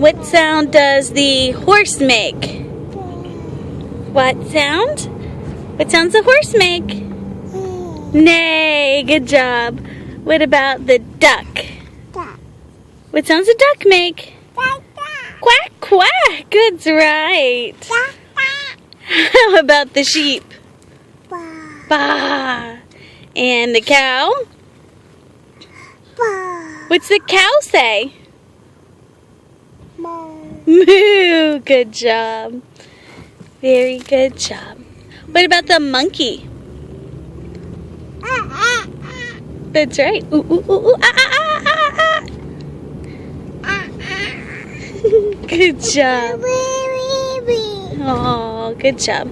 What sound does the horse make? What sound? What sounds the horse make? Neigh, good job. What about the duck? What sounds the duck make? Quack, quack. Good, right. How about the sheep? Baa. And the cow? What's the cow say? Moo. Good job. Very good job. What about the monkey? That's right. Ooh, ooh, ooh, ooh, ah, ah, ah, ah, ah. Good job. Oh, good job.